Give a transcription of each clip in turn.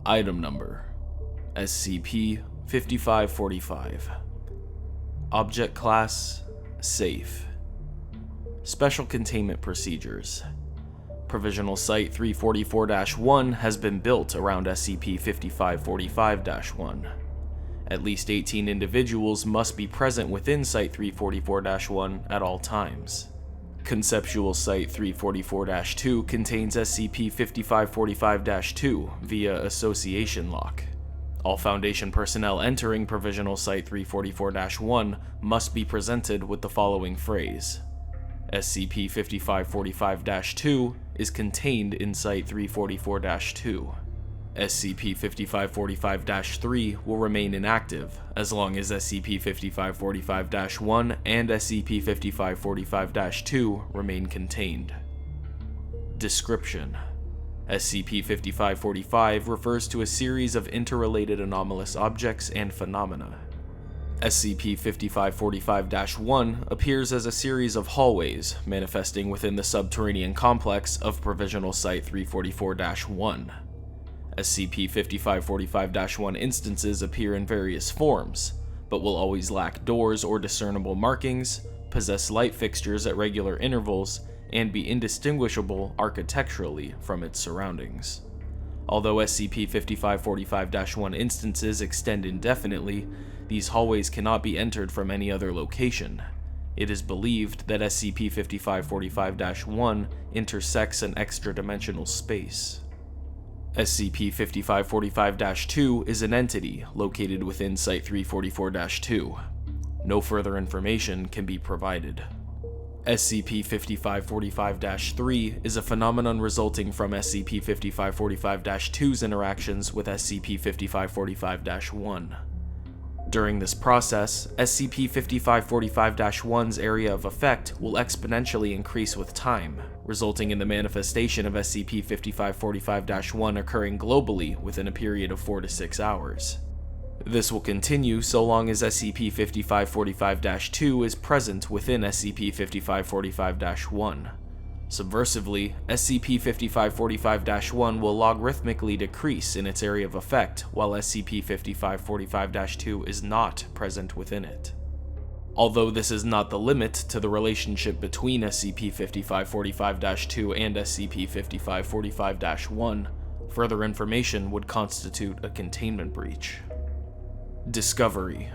Item Number SCP-5545. Object Class Safe. Special Containment Procedures. Provisional Site 344-1 has been built around SCP-5545-1. At least 18 individuals must be present within Site 344-1 at all times. Conceptual Site 344-2 contains SCP-5545-2 via Association Lock. All Foundation personnel entering Provisional Site 344-1 must be presented with the following phrase: SCP-5545-2 is contained in Site 344-2. SCP-5545-3 will remain inactive as long as SCP-5545-1 and SCP-5545-2 remain contained. Description: SCP-5545 refers to a series of interrelated anomalous objects and phenomena. SCP-5545-1 appears as a series of hallways manifesting within the subterranean complex of Provisional Site 344-1. SCP-5545-1 instances appear in various forms, but will always lack doors or discernible markings, possess light fixtures at regular intervals, and be indistinguishable architecturally from its surroundings. Although SCP-5545-1 instances extend indefinitely, these hallways cannot be entered from any other location. It is believed that SCP-5545-1 intersects an extra-dimensional space. SCP-5545-2 is an entity located within Site 344-2. No further information can be provided. SCP-5545-3 is a phenomenon resulting from SCP-5545-2's interactions with SCP-5545-1. During this process, SCP-5545-1's area of effect will exponentially increase with time, resulting in the manifestation of SCP-5545-1 occurring globally within a period of 4 to 6 hours. This will continue so long as SCP-5545-2 is present within SCP-5545-1. Subversively, SCP-5545-1 will logarithmically decrease in its area of effect while SCP-5545-2 is not present within it. Although this is not the limit to the relationship between SCP-5545-2 and SCP-5545-1, further information would constitute a containment breach. Discovery.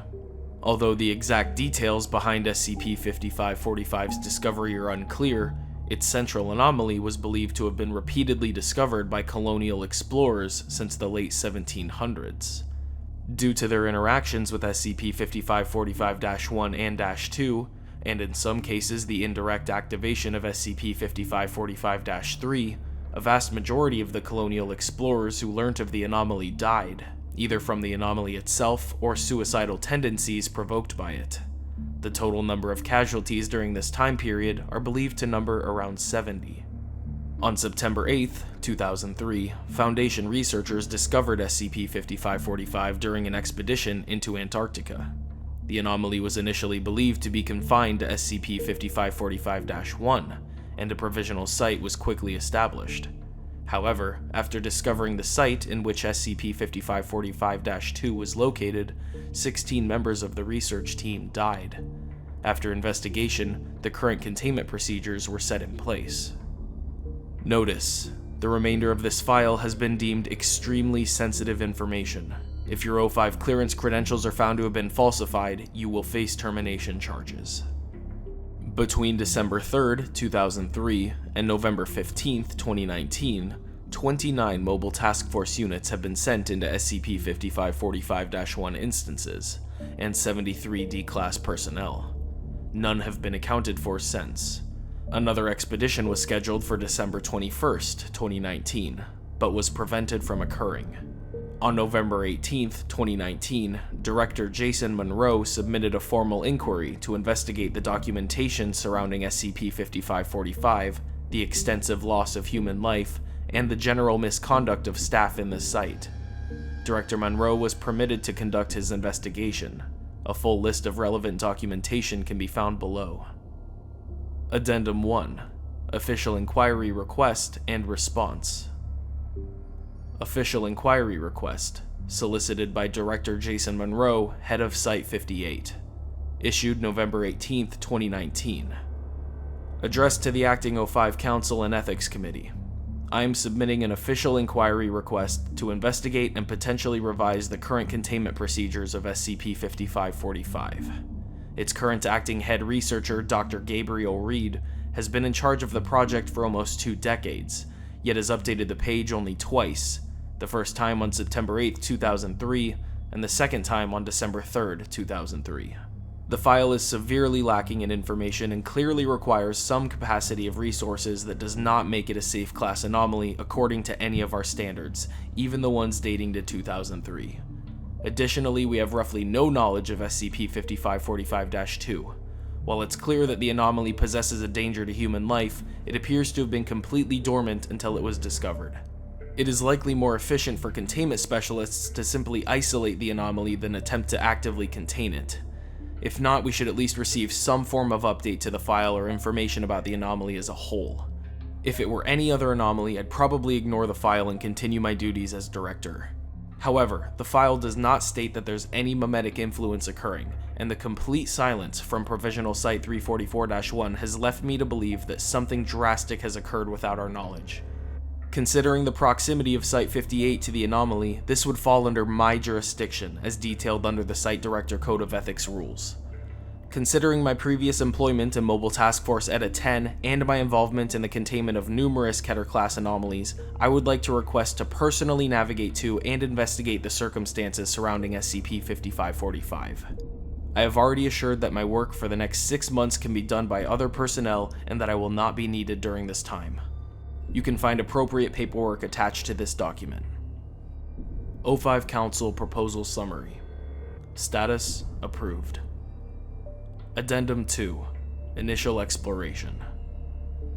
Although the exact details behind SCP-5545's discovery are unclear, its central anomaly was believed to have been repeatedly discovered by colonial explorers since the late 1700s. Due to their interactions with SCP-5545-1 and -2, and in some cases the indirect activation of SCP-5545-3, a vast majority of the colonial explorers who learnt of the anomaly died, either from the anomaly itself or suicidal tendencies provoked by it. The total number of casualties during this time period are believed to number around 70. On September 8, 2003, Foundation researchers discovered SCP-5545 during an expedition into Antarctica. The anomaly was initially believed to be confined to SCP-5545-1, and a provisional site was quickly established. However, after discovering the site in which SCP-5545-2 was located, 16 members of the research team died. After investigation, the current containment procedures were set in place. Notice: the remainder of this file has been deemed extremely sensitive information. If your O5 clearance credentials are found to have been falsified, you will face termination charges. Between December 3rd, 2003 and November 15th, 2019, 29 Mobile Task Force units have been sent into SCP-5545-1 instances, and 73 D-Class personnel. None have been accounted for since. Another expedition was scheduled for December 21st, 2019, but was prevented from occurring. On November 18th, 2019, Director Jason Monroe submitted a formal inquiry to investigate the documentation surrounding SCP-5545, the extensive loss of human life, and the general misconduct of staff in the site. Director Monroe was permitted to conduct his investigation. A full list of relevant documentation can be found below. Addendum 1. Official Inquiry Request and Response. Official inquiry request, solicited by Director Jason Monroe, head of Site-58. Issued November 18, 2019. Addressed to the Acting O5 Council and Ethics Committee. I am submitting an official inquiry request to investigate and potentially revise the current containment procedures of SCP-5545. Its current acting head researcher, Dr. Gabriel Reed, has been in charge of the project for almost 2 decades, yet has updated the page only twice, the first time on September 8, 2003, and the second time on December 3, 2003. The file is severely lacking in information and clearly requires some capacity of resources that does not make it a safe class anomaly according to any of our standards, even the ones dating to 2003. Additionally, we have roughly no knowledge of SCP-5545-2. While it's clear that the anomaly possesses a danger to human life, it appears to have been completely dormant until it was discovered. It is likely more efficient for containment specialists to simply isolate the anomaly than attempt to actively contain it. If not, we should at least receive some form of update to the file or information about the anomaly as a whole. If it were any other anomaly, I'd probably ignore the file and continue my duties as director. However, the file does not state that there's any memetic influence occurring, and the complete silence from Provisional Site 344-1 has left me to believe that something drastic has occurred without our knowledge. Considering the proximity of Site-58 to the anomaly, this would fall under my jurisdiction, as detailed under the Site Director Code of Ethics rules. Considering my previous employment in Mobile Task Force ETA 10 and my involvement in the containment of numerous Keter-class anomalies, I would like to request to personally navigate to and investigate the circumstances surrounding SCP-5545. I have already assured that my work for the next 6 months can be done by other personnel and that I will not be needed during this time. You can find appropriate paperwork attached to this document. O5 Council Proposal Summary. Status approved. Addendum 2. Initial Exploration.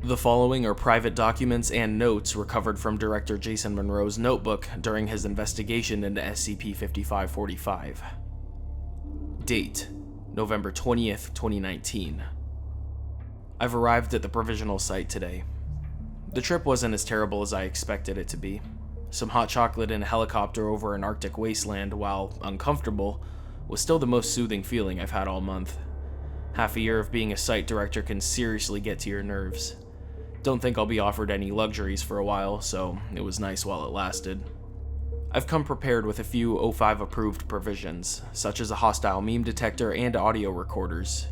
The following are private documents and notes recovered from Director Jason Monroe's notebook during his investigation into SCP-5545. Date: November 20th, 2019. I've arrived at the provisional site today. The trip wasn't as terrible as I expected it to be. Some hot chocolate in a helicopter over an Arctic wasteland, while uncomfortable, was still the most soothing feeling I've had all month. Half a year of being a site director can seriously get to your nerves. Don't think I'll be offered any luxuries for a while, so it was nice while it lasted. I've come prepared with a few O5 approved provisions, such as a hostile meme detector and audio recorders.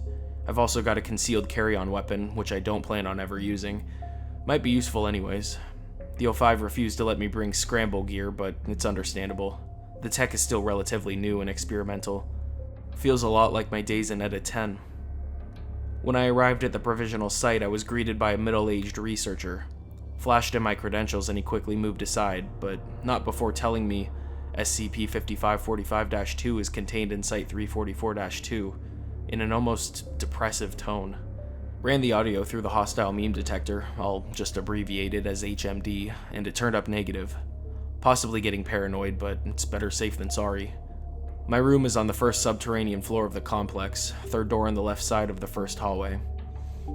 I've also got a concealed carry-on weapon, which I don't plan on ever using. Might be useful anyways. The O5 refused to let me bring scramble gear, but it's understandable. The tech is still relatively new and experimental. Feels a lot like my days in ETA 10. When I arrived at the provisional site, I was greeted by a middle-aged researcher. Flashed in my credentials and he quickly moved aside, but not before telling me SCP-5545-2 is contained in Site 344-2, in an almost depressive tone. Ran the audio through the hostile meme detector, I'll just abbreviate it as HMD, and it turned up negative. Possibly getting paranoid, but it's better safe than sorry. My room is on the first subterranean floor of the complex, third door on the left side of the first hallway.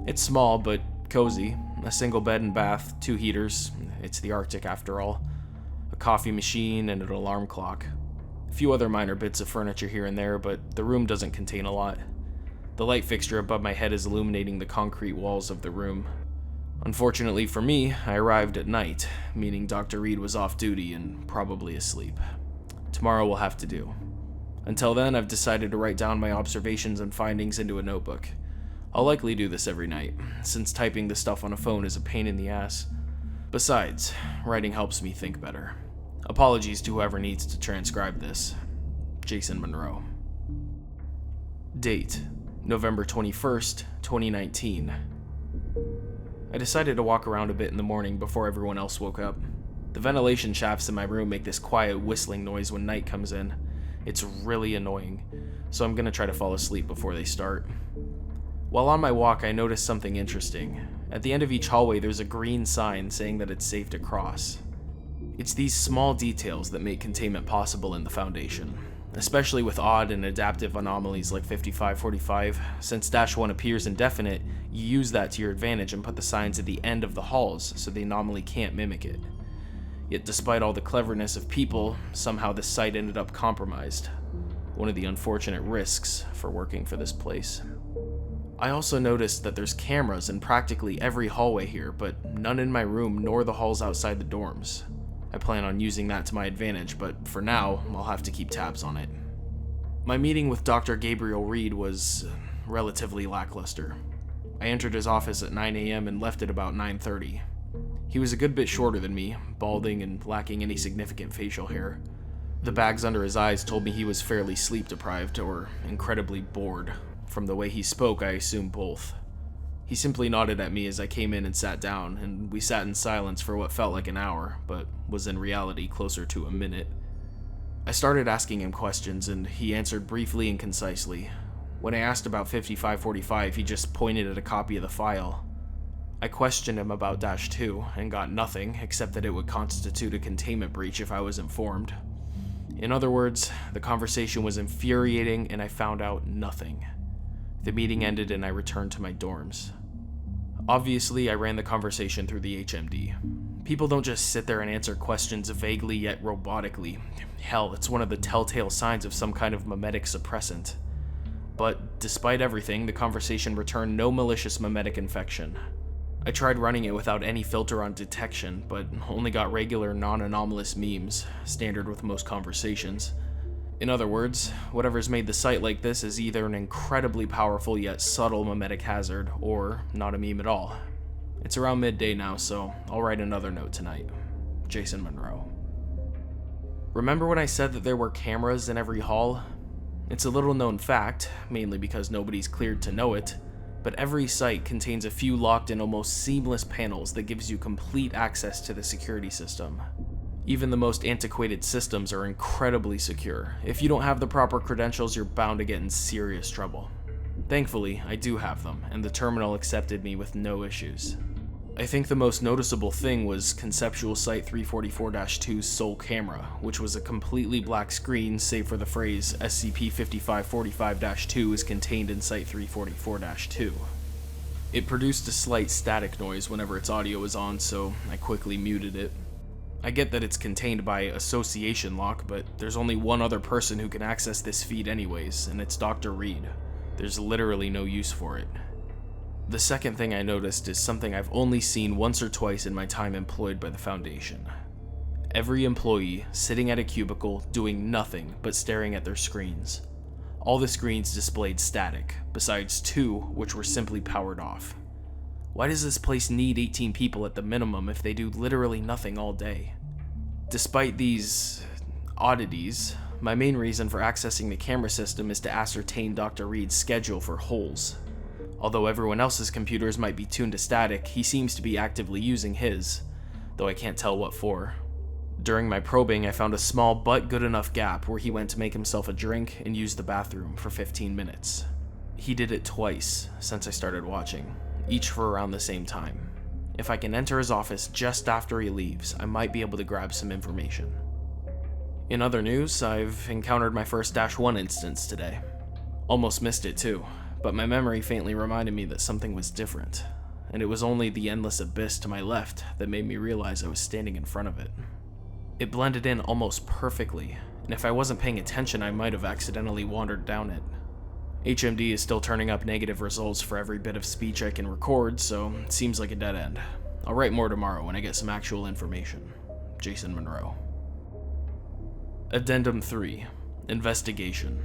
It's small, but cozy. A single bed and bath, 2 heaters, it's the Arctic after all, a coffee machine, and an alarm clock. A few other minor bits of furniture here and there, but the room doesn't contain a lot. The light fixture above my head is illuminating the concrete walls of the room. Unfortunately for me, I arrived at night, meaning Dr. Reed was off duty and probably asleep. Tomorrow will have to do. Until then, I've decided to write down my observations and findings into a notebook. I'll likely do this every night, since typing the stuff on a phone is a pain in the ass. Besides, writing helps me think better. Apologies to whoever needs to transcribe this. Jason Monroe. Date: November 21st, 2019. I decided to walk around a bit in the morning before everyone else woke up. The ventilation shafts in my room make this quiet whistling noise when night comes in. It's really annoying, so I'm gonna try to fall asleep before they start. While on my walk, I noticed something interesting. At the end of each hallway, there's a green sign saying that it's safe to cross. It's these small details that make containment possible in the Foundation, especially with odd and adaptive anomalies like 5545. Since -1 appears indefinite, you use that to your advantage and put the signs at the end of the halls so the anomaly can't mimic it. Yet despite all the cleverness of people, somehow this site ended up compromised. One of the unfortunate risks for working for this place. I also noticed that there's cameras in practically every hallway here, but none in my room nor the halls outside the dorms. I plan on using that to my advantage, but for now, I'll have to keep tabs on it. My meeting with Dr. Gabriel Reed was relatively lackluster. I entered his office at 9 a.m. and left at about 9:30. He was a good bit shorter than me, balding and lacking any significant facial hair. The bags under his eyes told me he was fairly sleep-deprived or incredibly bored. From the way he spoke, I assume both. He simply nodded at me as I came in and sat down, and we sat in silence for what felt like an hour, but was in reality closer to a minute. I started asking him questions, and he answered briefly and concisely. When I asked about 5545, he just pointed at a copy of the file. I questioned him about -2 and got nothing except that it would constitute a containment breach if I was informed. In other words, the conversation was infuriating and I found out nothing. The meeting ended and I returned to my dorms. Obviously, I ran the conversation through the HMD. People don't just sit there and answer questions vaguely yet robotically. Hell, it's one of the telltale signs of some kind of mimetic suppressant. But despite everything, the conversation returned no malicious mimetic infection. I tried running it without any filter on detection, but only got regular non-anomalous memes, standard with most conversations. In other words, whatever's made the site like this is either an incredibly powerful yet subtle mimetic hazard, or not a meme at all. It's around midday now, so I'll write another note tonight. Jason Monroe. Remember when I said that there were cameras in every hall? It's a little known fact, mainly because nobody's cleared to know it, but every site contains a few locked and almost seamless panels that gives you complete access to the security system. Even the most antiquated systems are incredibly secure. If you don't have the proper credentials, you're bound to get in serious trouble. Thankfully, I do have them, and the terminal accepted me with no issues. I think the most noticeable thing was Conceptual Site 344-2's sole camera, which was a completely black screen save for the phrase SCP-5545-2 is contained in Site 344-2. It produced a slight static noise whenever its audio was on, so I quickly muted it. I get that it's contained by association lock, but there's only one other person who can access this feed anyways, and it's Dr. Reed. There's literally no use for it. The second thing I noticed is something I've only seen once or twice in my time employed by the Foundation. Every employee sitting at a cubicle doing nothing but staring at their screens. All the screens displayed static, besides 2 which were simply powered off. Why does this place need 18 people at the minimum if they do literally nothing all day? Despite these oddities, my main reason for accessing the camera system is to ascertain Dr. Reed's schedule for holes. Although everyone else's computers might be tuned to static, he seems to be actively using his, though I can't tell what for. During my probing, I found a small but good enough gap where he went to make himself a drink and use the bathroom for 15 minutes. He did it twice since I started watching, each for around the same time. If I can enter his office just after he leaves, I might be able to grab some information. In other news, I've encountered my first -1 instance today. Almost missed it too. But my memory faintly reminded me that something was different, and it was only the endless abyss to my left that made me realize I was standing in front of it. It blended in almost perfectly, and if I wasn't paying attention, I might have accidentally wandered down it. HMD is still turning up negative results for every bit of speech I can record, so it seems like a dead end. I'll write more tomorrow when I get some actual information. Jason Monroe. Addendum 3. Investigation.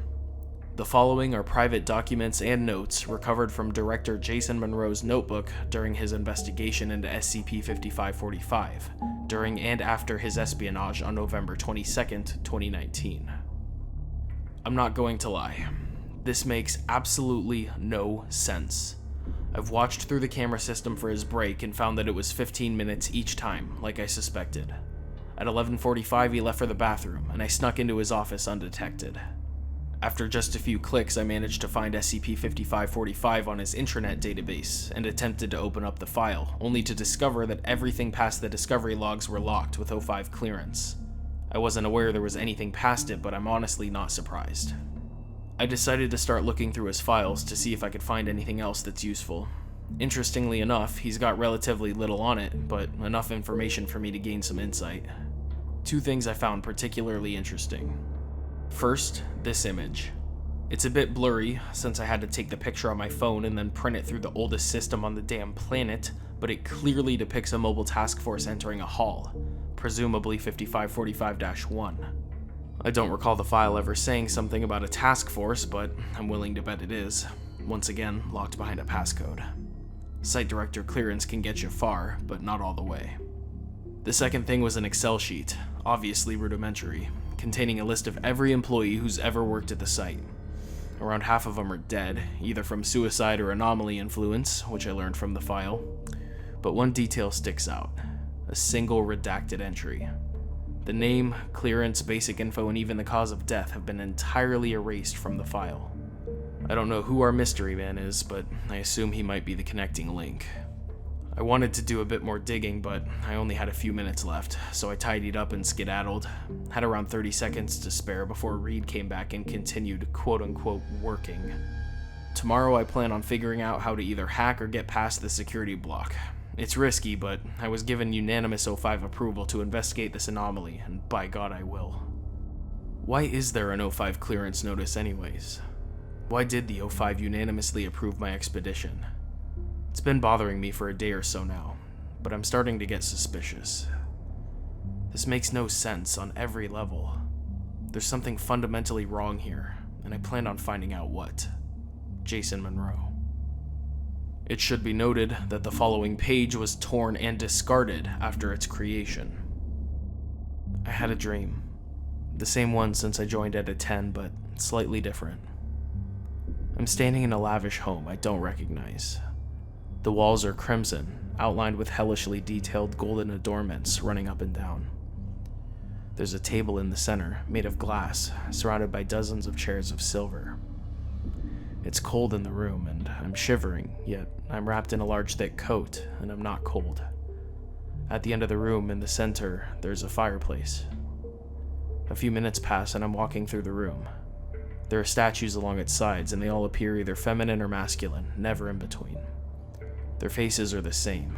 The following are private documents and notes recovered from Director Jason Monroe's notebook during his investigation into SCP-5545, during and after his espionage on November 22nd, 2019. I'm not going to lie. This makes absolutely no sense. I've watched through the camera system for his break and found that it was 15 minutes each time, like I suspected. At 11:45 he left for the bathroom, and I snuck into his office undetected. After just a few clicks, I managed to find SCP-5545 on his intranet database and attempted to open up the file, only to discover that everything past the discovery logs were locked with O5 clearance. I wasn't aware there was anything past it, but I'm honestly not surprised. I decided to start looking through his files to see if I could find anything else that's useful. Interestingly enough, he's got relatively little on it, but enough information for me to gain some insight. Two things I found particularly interesting. First, this image. It's a bit blurry since I had to take the picture on my phone and then print it through the oldest system on the damn planet, but it clearly depicts a mobile task force entering a hall, presumably 5545-1. I don't recall the file ever saying something about a task force, but I'm willing to bet it is. Once again, locked behind a passcode. Site director clearance can get you far, but not all the way. The second thing was an Excel sheet, obviously rudimentary, containing a list of every employee who's ever worked at the site. Around half of them are dead, either from suicide or anomaly influence, which I learned from the file. But one detail sticks out. A single redacted entry. The name, clearance, basic info, and even the cause of death have been entirely erased from the file. I don't know who our mystery man is, but I assume he might be the connecting link. I wanted to do a bit more digging, but I only had a few minutes left, so I tidied up and skedaddled. Had around 30 seconds to spare before Reed came back and continued quote-unquote working. Tomorrow I plan on figuring out how to either hack or get past the security block. It's risky, but I was given unanimous O5 approval to investigate this anomaly, and by God I will. Why is there an O5 clearance notice anyways? Why did the O5 unanimously approve my expedition? It's been bothering me for a day or so now, but I'm starting to get suspicious. This makes no sense on every level. There's something fundamentally wrong here, and I plan on finding out what. Jason Monroe. It should be noted that the following page was torn and discarded after its creation. I had a dream. The same one since I joined Edit 10, but slightly different. I'm standing in a lavish home I don't recognize. The walls are crimson, outlined with hellishly detailed golden adornments running up and down. There's a table in the center, made of glass, surrounded by dozens of chairs of silver. It's cold in the room, and I'm shivering, yet I'm wrapped in a large thick coat, and I'm not cold. At the end of the room, in the center, there's a fireplace. A few minutes pass, and I'm walking through the room. There are statues along its sides, and they all appear either feminine or masculine, never in between. Their faces are the same.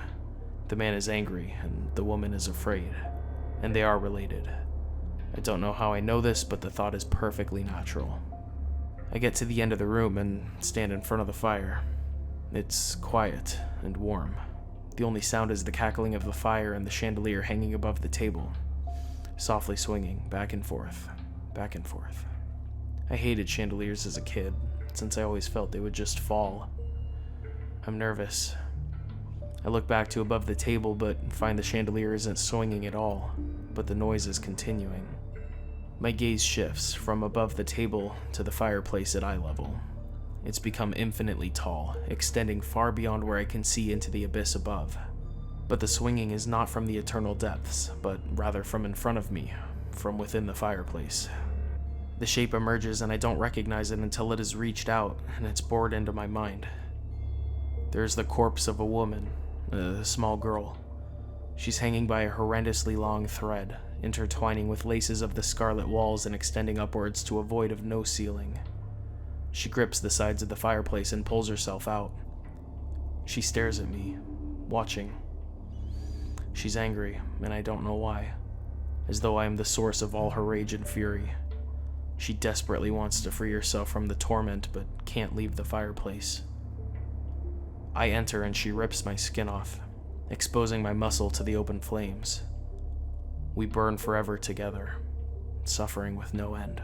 The man is angry, and the woman is afraid. And they are related. I don't know how I know this, but the thought is perfectly natural. I get to the end of the room and stand in front of the fire. It's quiet and warm. The only sound is the cackling of the fire and the chandelier hanging above the table, softly swinging back and forth, back and forth. I hated chandeliers as a kid, since I always felt they would just fall. I'm nervous. I look back to above the table, but find the chandelier isn't swinging at all, but the noise is continuing. My gaze shifts from above the table to the fireplace at eye level. It's become infinitely tall, extending far beyond where I can see into the abyss above. But the swinging is not from the eternal depths, but rather from in front of me, from within the fireplace. The shape emerges and I don't recognize it until it has reached out and it's bored into my mind. There's the corpse of a woman, a small girl. She's hanging by a horrendously long thread, intertwining with laces of the scarlet walls and extending upwards to a void of no ceiling. She grips the sides of the fireplace and pulls herself out. She stares at me, watching. She's angry, and I don't know why, as though I am the source of all her rage and fury. She desperately wants to free herself from the torment, but can't leave the fireplace. I enter and she rips my skin off, exposing my muscle to the open flames. We burn forever together, suffering with no end.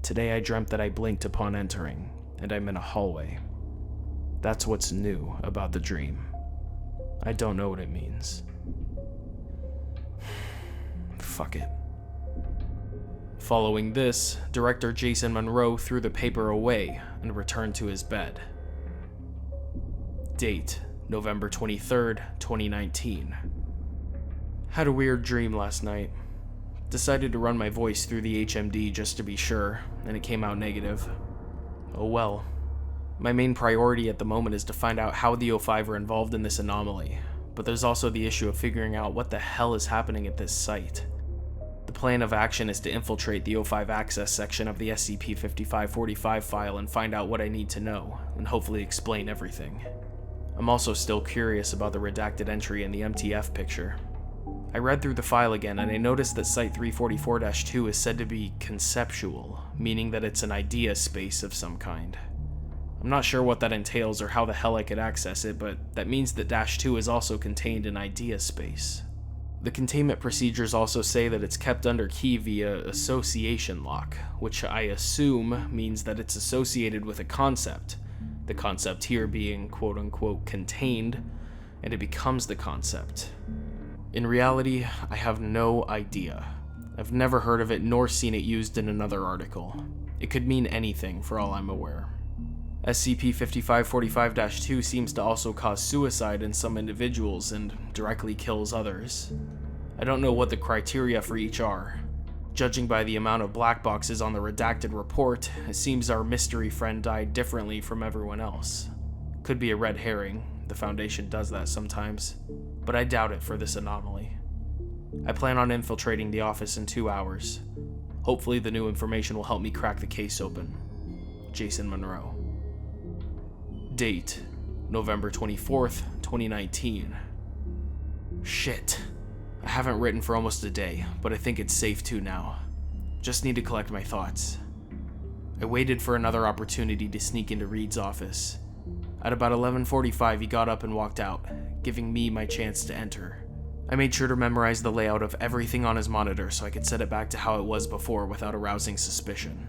Today I dreamt that I blinked upon entering, and I'm in a hallway. That's what's new about the dream. I don't know what it means. Fuck it. Following this, Director Jason Monroe threw the paper away and returned to his bed. Date, November 23rd, 2019. Had a weird dream last night. Decided to run my voice through the HMD just to be sure, and it came out negative. Oh well. My main priority at the moment is to find out how the O5 are involved in this anomaly, but there's also the issue of figuring out what the hell is happening at this site. The plan of action is to infiltrate the O5 access section of the SCP-5545 file and find out what I need to know, and hopefully explain everything. I'm also still curious about the redacted entry in the MTF picture. I read through the file again and I noticed that Site 344-2 is said to be conceptual, meaning that it's an idea space of some kind. I'm not sure what that entails or how the hell I could access it, but that means that -2 is also contained in idea space. The containment procedures also say that it's kept under key via association lock, which I assume means that it's associated with a concept, the concept here being quote-unquote contained, and it becomes the concept. In reality, I have no idea. I've never heard of it nor seen it used in another article. It could mean anything for all I'm aware. SCP-5545-2 seems to also cause suicide in some individuals and directly kills others. I don't know what the criteria for each are. Judging by the amount of black boxes on the redacted report, it seems our mystery friend died differently from everyone else. Could be a red herring, the Foundation does that sometimes, but I doubt it for this anomaly. I plan on infiltrating the office in 2 hours. Hopefully the new information will help me crack the case open. Jason Monroe. Date, November 24th, 2019. Shit. I haven't written for almost a day, but I think it's safe to now. Just need to collect my thoughts. I waited for another opportunity to sneak into Reed's office. At about 11:45, he got up and walked out, giving me my chance to enter. I made sure to memorize the layout of everything on his monitor so I could set it back to how it was before without arousing suspicion.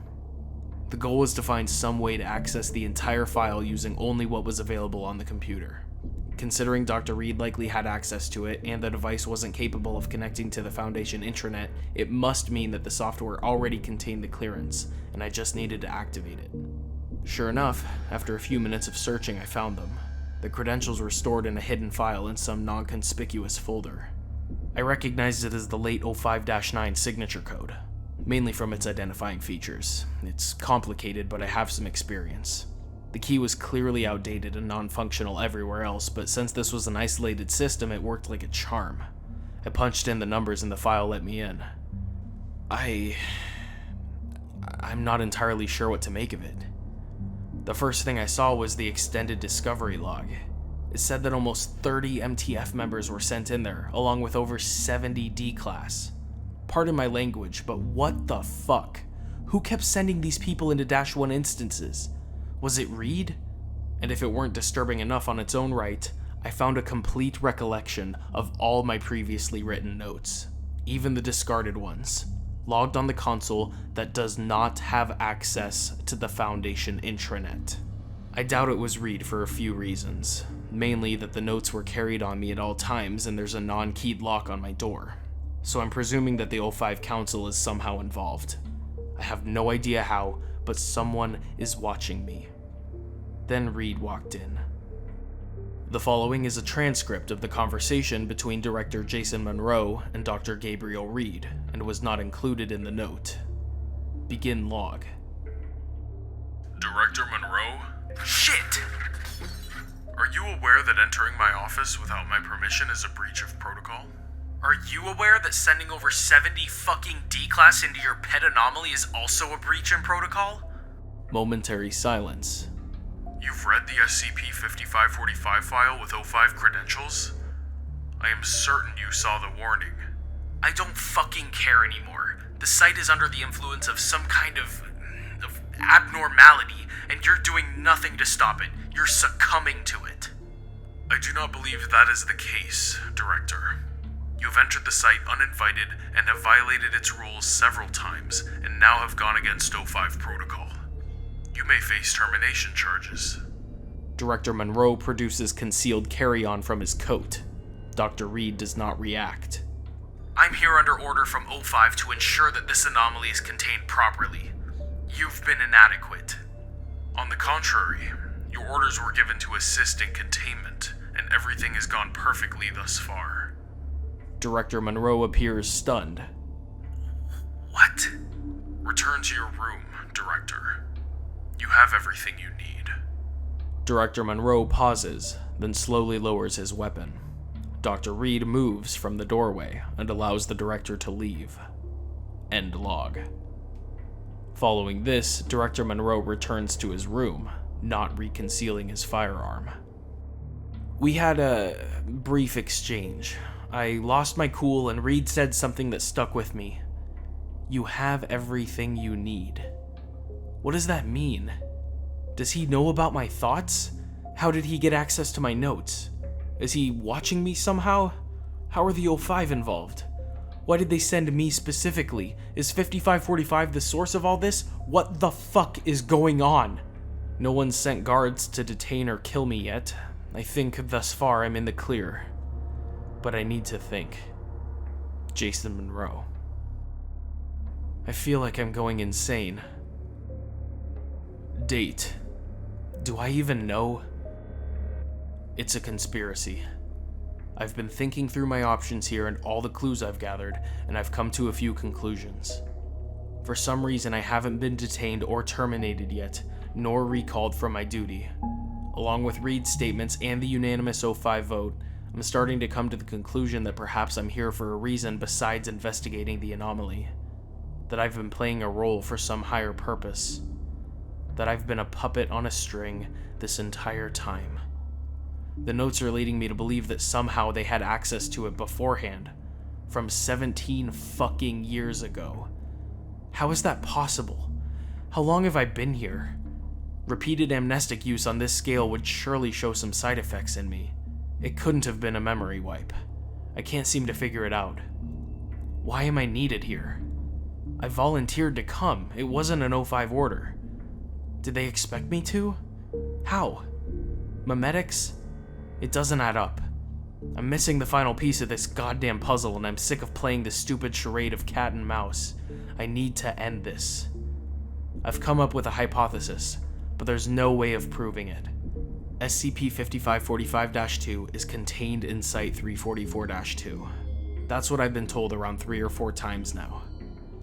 The goal was to find some way to access the entire file using only what was available on the computer. Considering Dr. Reed likely had access to it and the device wasn't capable of connecting to the Foundation intranet, it must mean that the software already contained the clearance, and I just needed to activate it. Sure enough, after a few minutes of searching, I found them. The credentials were stored in a hidden file in some non-conspicuous folder. I recognized it as the late 05-9 signature code, mainly from its identifying features. It's complicated, but I have some experience. The key was clearly outdated and non-functional everywhere else, but since this was an isolated system, it worked like a charm. I punched in the numbers and the file let me in. I'm not entirely sure what to make of it. The first thing I saw was the extended discovery log. It said that almost 30 MTF members were sent in there, along with over 70 D-Class. Pardon my language, but what the fuck? Who kept sending these people into -1 instances? Was it Reed? And if it weren't disturbing enough on its own right, I found a complete recollection of all my previously written notes, even the discarded ones, logged on the console that does not have access to the Foundation intranet. I doubt it was Reed for a few reasons, mainly that the notes were carried on me at all times and there's a non-keyed lock on my door, so I'm presuming that the O5 Council is somehow involved. I have no idea how, but someone is watching me. Then Reed walked in. The following is a transcript of the conversation between Director Jason Monroe and Dr. Gabriel Reed, and was not included in the note. Begin log. Director Monroe? Shit! Are you aware that entering my office without my permission is a breach of protocol? Are you aware that sending over 70 fucking D-Class into your pet anomaly is also a breach in protocol? Momentary silence. You've read the SCP-5545 file with O5 credentials? I am certain you saw the warning. I don't fucking care anymore. The site is under the influence of some kind of abnormality, and you're doing nothing to stop it. You're succumbing to it. I do not believe that is the case, Director. You have entered the site uninvited and have violated its rules several times, and now have gone against O5 protocol. You may face termination charges. Director Monroe produces concealed carry-on from his coat. Dr. Reed does not react. I'm here under order from O5 to ensure that this anomaly is contained properly. You've been inadequate. On the contrary, your orders were given to assist in containment, and everything has gone perfectly thus far. Director Monroe appears stunned. What? Return to your room, Director. You have everything you need. Director Monroe pauses, then slowly lowers his weapon. Dr. Reed moves from the doorway and allows the director to leave. End log. Following this, Director Monroe returns to his room, not reconcealing his firearm. We had a brief exchange. I lost my cool and Reed said something that stuck with me. You have everything you need. What does that mean? Does he know about my thoughts? How did he get access to my notes? Is he watching me somehow? How are the O5 involved? Why did they send me specifically? Is 5545 the source of all this? What the fuck is going on? No one's sent guards to detain or kill me yet. I think thus far I'm in the clear. But I need to think. Jason Monroe. I feel like I'm going insane. Date. Do I even know? It's a conspiracy. I've been thinking through my options here and all the clues I've gathered, and I've come to a few conclusions. For some reason, I haven't been detained or terminated yet, nor recalled from my duty. Along with Reed's statements and the unanimous O5 vote, I'm starting to come to the conclusion that perhaps I'm here for a reason besides investigating the anomaly. That I've been playing a role for some higher purpose. That I've been a puppet on a string this entire time. The notes are leading me to believe that somehow they had access to it beforehand, from 17 fucking years ago. How is that possible? How long have I been here? Repeated amnestic use on this scale would surely show some side effects in me. It couldn't have been a memory wipe. I can't seem to figure it out. Why am I needed here? I volunteered to come. It wasn't an O5 order. Did they expect me to? How? Memetics? It doesn't add up. I'm missing the final piece of this goddamn puzzle and I'm sick of playing this stupid charade of cat and mouse. I need to end this. I've come up with a hypothesis, but there's no way of proving it. SCP-5545-2 is contained in Site-344-2. That's what I've been told around 3 or 4 times now.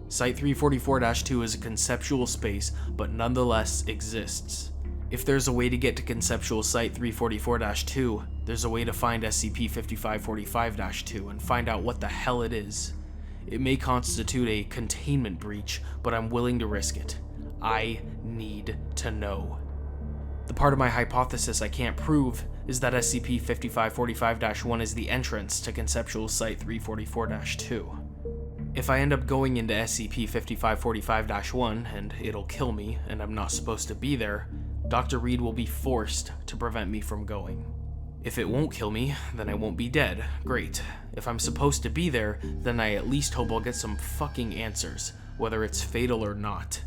Site-344-2 is a conceptual space, but nonetheless exists. If there's a way to get to conceptual Site-344-2, there's a way to find SCP-5545-2 and find out what the hell it is. It may constitute a containment breach, but I'm willing to risk it. I need to know. The part of my hypothesis I can't prove is that SCP-5545-1 is the entrance to conceptual Site-344-2. If I end up going into SCP-5545-1 and it'll kill me and I'm not supposed to be there, Dr. Reed will be forced to prevent me from going. If it won't kill me, then I won't be dead. Great. If I'm supposed to be there, then I at least hope I'll get some fucking answers, whether it's fatal or not.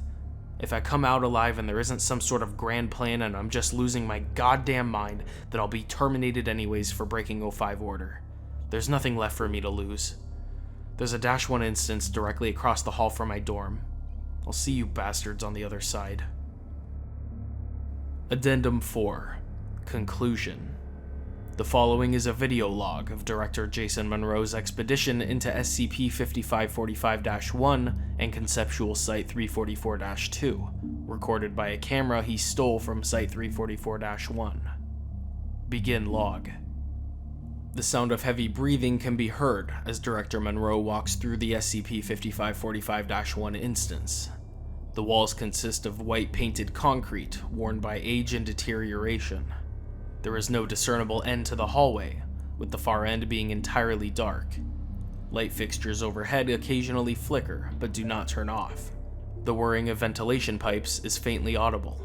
If I come out alive and there isn't some sort of grand plan and I'm just losing my goddamn mind, then I'll be terminated anyways for breaking O5 order. There's nothing left for me to lose. There's a -1 instance directly across the hall from my dorm. I'll see you bastards on the other side. Addendum 4. Conclusion. The following is a video log of Director Jason Monroe's expedition into SCP-5545-1 and Conceptual Site-344-2, recorded by a camera he stole from Site-344-1. Begin log. The sound of heavy breathing can be heard as Director Monroe walks through the SCP-5545-1 instance. The walls consist of white painted concrete worn by age and deterioration. There is no discernible end to the hallway, with the far end being entirely dark. Light fixtures overhead occasionally flicker, but do not turn off. The whirring of ventilation pipes is faintly audible.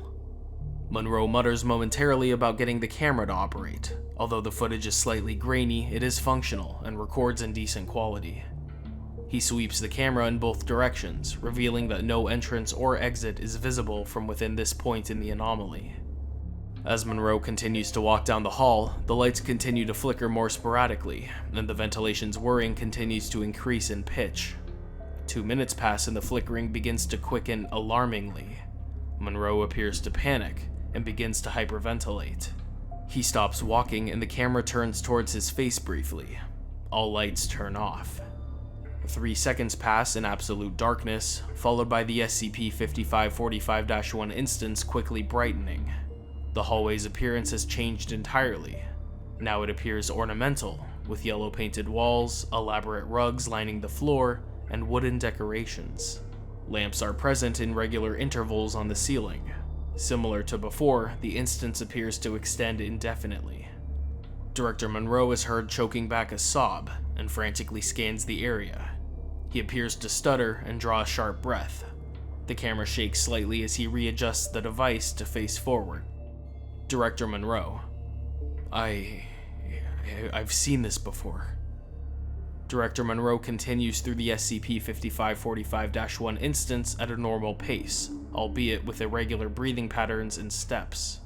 Monroe mutters momentarily about getting the camera to operate. Although the footage is slightly grainy, it is functional and records in decent quality. He sweeps the camera in both directions, revealing that no entrance or exit is visible from within this point in the anomaly. As Monroe continues to walk down the hall, the lights continue to flicker more sporadically, and the ventilation's whirring continues to increase in pitch. 2 minutes pass and the flickering begins to quicken alarmingly. Monroe appears to panic and begins to hyperventilate. He stops walking and the camera turns towards his face briefly. All lights turn off. 3 seconds pass in absolute darkness, followed by the SCP-5545-1 instance quickly brightening. The hallway's appearance has changed entirely. Now it appears ornamental, with yellow painted walls, elaborate rugs lining the floor, and wooden decorations. Lamps are present in regular intervals on the ceiling. Similar to before, the instance appears to extend indefinitely. Director Monroe is heard choking back a sob, and frantically scans the area. He appears to stutter and draw a sharp breath. The camera shakes slightly as he readjusts the device to face forward. Director Monroe. I've seen this before. Director Monroe continues through the SCP-5545-1 instance at a normal pace, albeit with irregular breathing patterns and steps.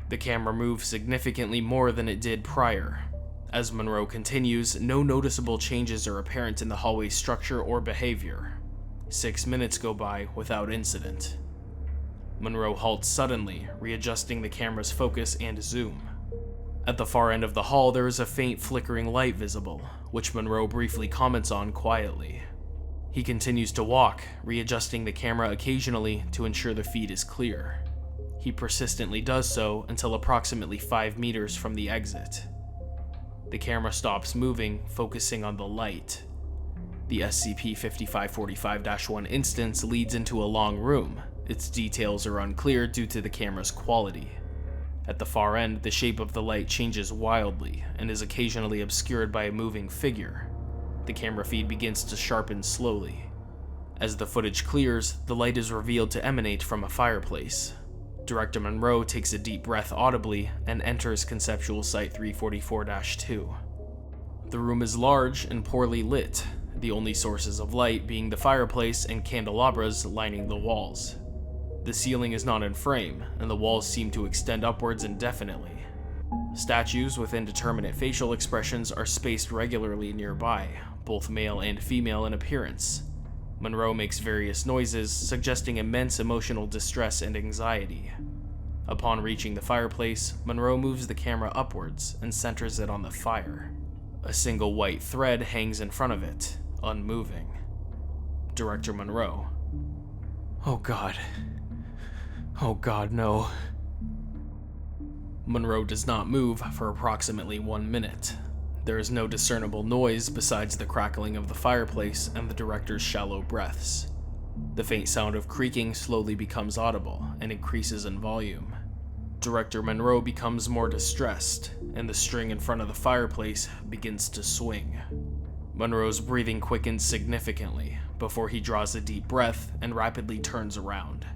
The camera moves significantly more than it did prior. As Monroe continues, no noticeable changes are apparent in the hallway's structure or behavior. 6 minutes go by without incident. Monroe halts suddenly, readjusting the camera's focus and zoom. At the far end of the hall, there is a faint flickering light visible, which Monroe briefly comments on quietly. He continues to walk, readjusting the camera occasionally to ensure the feed is clear. He persistently does so until approximately 5 meters from the exit. The camera stops moving, focusing on the light. The SCP-5545-1 instance leads into a long room. Its details are unclear due to the camera's quality. At the far end, the shape of the light changes wildly and is occasionally obscured by a moving figure. The camera feed begins to sharpen slowly. As the footage clears, the light is revealed to emanate from a fireplace. Director Monroe takes a deep breath audibly and enters Conceptual Site 344-2. The room is large and poorly lit, the only sources of light being the fireplace and candelabras lining the walls. The ceiling is not in frame, and the walls seem to extend upwards indefinitely. Statues with indeterminate facial expressions are spaced regularly nearby, both male and female in appearance. Monroe makes various noises, suggesting immense emotional distress and anxiety. Upon reaching the fireplace, Monroe moves the camera upwards and centers it on the fire. A single white thread hangs in front of it, unmoving. Director Monroe. Oh God, no. Monroe does not move for approximately 1 minute. There is no discernible noise besides the crackling of the fireplace and the director's shallow breaths. The faint sound of creaking slowly becomes audible and increases in volume. Director Monroe becomes more distressed, and the string in front of the fireplace begins to swing. Monroe's breathing quickens significantly before he draws a deep breath and rapidly turns around.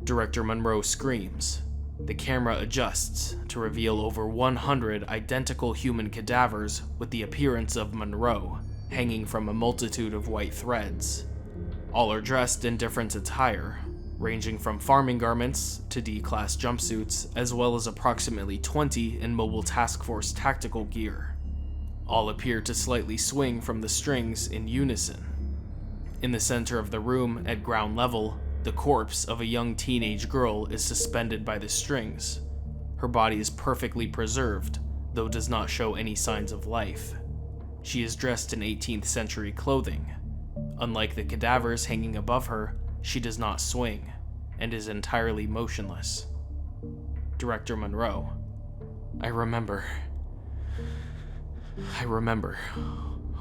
Director Monroe screams. The camera adjusts to reveal over 100 identical human cadavers with the appearance of Monroe, hanging from a multitude of white threads. All are dressed in different attire, ranging from farming garments to D-class jumpsuits, as well as approximately 20 in Mobile Task Force tactical gear. All appear to slightly swing from the strings in unison. In the center of the room, at ground level, the corpse of a young teenage girl is suspended by the strings. Her body is perfectly preserved, though does not show any signs of life. She is dressed in 18th century clothing. Unlike the cadavers hanging above her, she does not swing, and is entirely motionless. Director Monroe. I remember.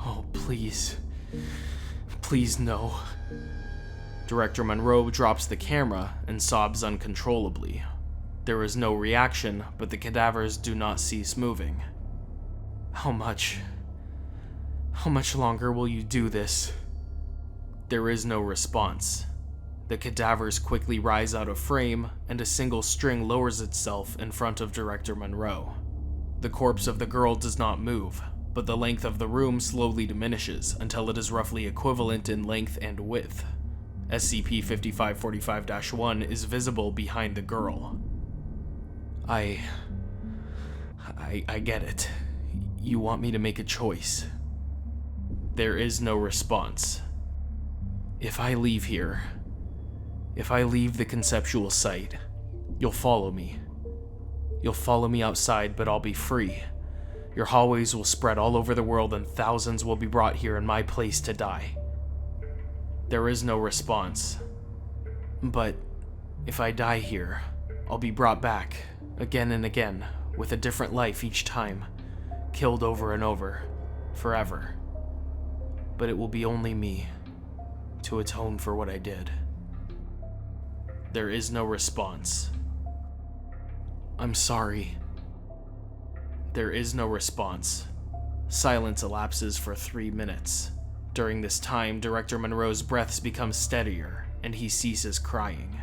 Oh, please. Please, no. Director Monroe drops the camera and sobs uncontrollably. There is no reaction, but the cadavers do not cease moving. How much longer will you do this? There is no response. The cadavers quickly rise out of frame, and a single string lowers itself in front of Director Monroe. The corpse of the girl does not move, but the length of the room slowly diminishes until it is roughly equivalent in length and width. SCP-5545-1 is visible behind the girl. I get it. You want me to make a choice. There is no response. If I leave here, if I leave the conceptual site, you'll follow me. You'll follow me outside, but I'll be free. Your hallways will spread all over the world and thousands will be brought here in my place to die. There is no response. But if I die here, I'll be brought back, again and again, with a different life each time, killed over and over, forever. But it will be only me, to atone for what I did. There is no response. I'm sorry. There is no response. Silence elapses for 3 minutes. During this time, Director Monroe's breaths become steadier, and he ceases crying.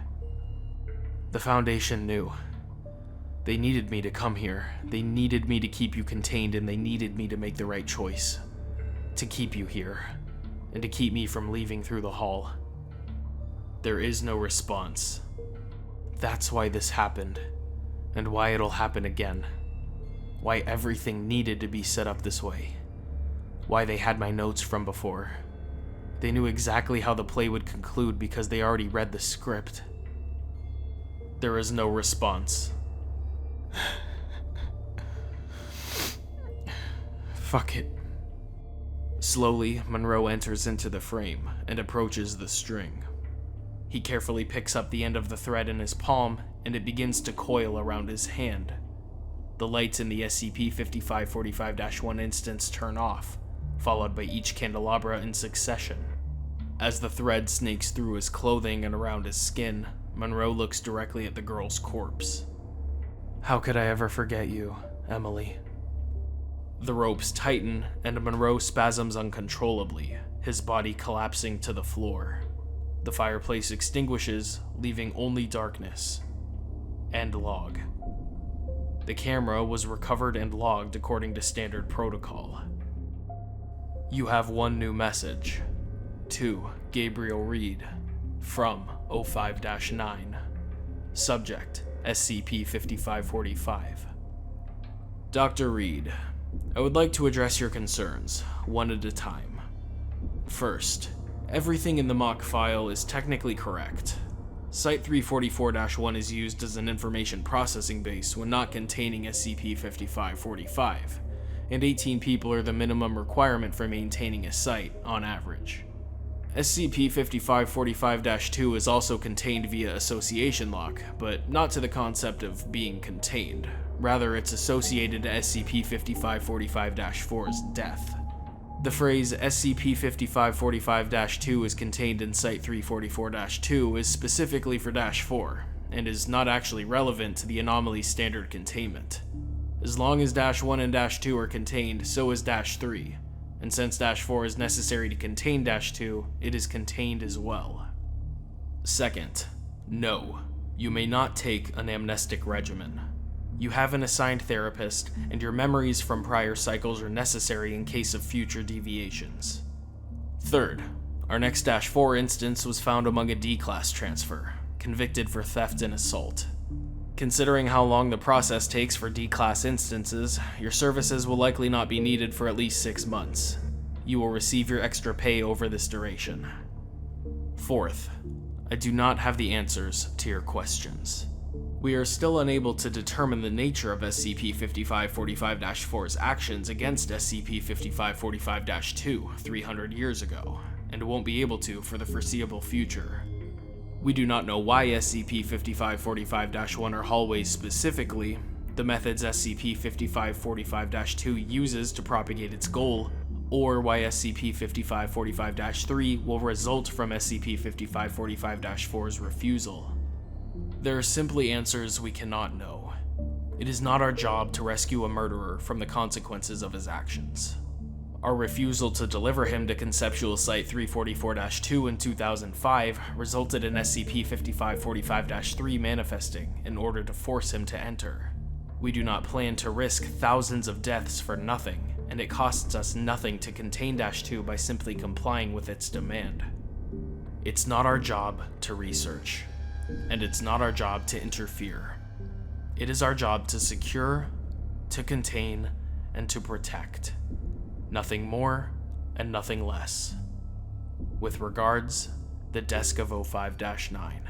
The Foundation knew. They needed me to come here. They needed me to keep you contained, and they needed me to make the right choice. To keep you here, and to keep me from leaving through the hall. There is no response. That's why this happened, and why it'll happen again. Why everything needed to be set up this way. Why they had my notes from before. They knew exactly how the play would conclude because they already read the script. There is no response. Fuck it. Slowly, Monroe enters into the frame and approaches the string. He carefully picks up the end of the thread in his palm, and it begins to coil around his hand. The lights in the SCP-5545-1 instance turn off, followed by each candelabra in succession. As the thread snakes through his clothing and around his skin, Monroe looks directly at the girl's corpse. How could I ever forget you, Emily? The ropes tighten, and Monroe spasms uncontrollably, his body collapsing to the floor. The fireplace extinguishes, leaving only darkness. End log. The camera was recovered and logged according to standard protocol. You have one new message. To Gabriel Reed. From 05-9. Subject, SCP-5545. Dr. Reed, I would like to address your concerns, one at a time. First, everything in the mock file is technically correct. Site-344-1 is used as an information processing base when not containing SCP-5545, and 18 people are the minimum requirement for maintaining a site, on average. SCP-5545-2 is also contained via association lock, but not to the concept of being contained. Rather, it's associated to SCP-5545-4's death. The phrase SCP-5545-2 is contained in Site-344-2 is specifically for -4, and is not actually relevant to the anomaly standard containment. As long as -1 and -2 are contained, so is -3, and since -4 is necessary to contain -2, it is contained as well. Second, no, you may not take an amnestic regimen. You have an assigned therapist, and your memories from prior cycles are necessary in case of future deviations. Third, our next -4 instance was found among a D-class transfer, convicted for theft and assault. Considering how long the process takes for D-class instances, your services will likely not be needed for at least 6 months. You will receive your extra pay over this duration. Fourth, I do not have the answers to your questions. We are still unable to determine the nature of SCP-5545-4's actions against SCP-5545-2 300 years ago, and won't be able to for the foreseeable future. We do not know why SCP-5545-1 are hallways specifically, the methods SCP-5545-2 uses to propagate its goal, or why SCP-5545-3 will result from SCP-5545-4's refusal. There are simply answers we cannot know. It is not our job to rescue a murderer from the consequences of his actions. Our refusal to deliver him to Conceptual Site-344-2 in 2005 resulted in SCP-5545-3 manifesting in order to force him to enter. We do not plan to risk thousands of deaths for nothing, and it costs us nothing to contain -2 by simply complying with its demand. It's not our job to research, and it's not our job to interfere. It is our job to secure, to contain, and to protect. Nothing more and nothing less. With regards, the Desk of 05-9.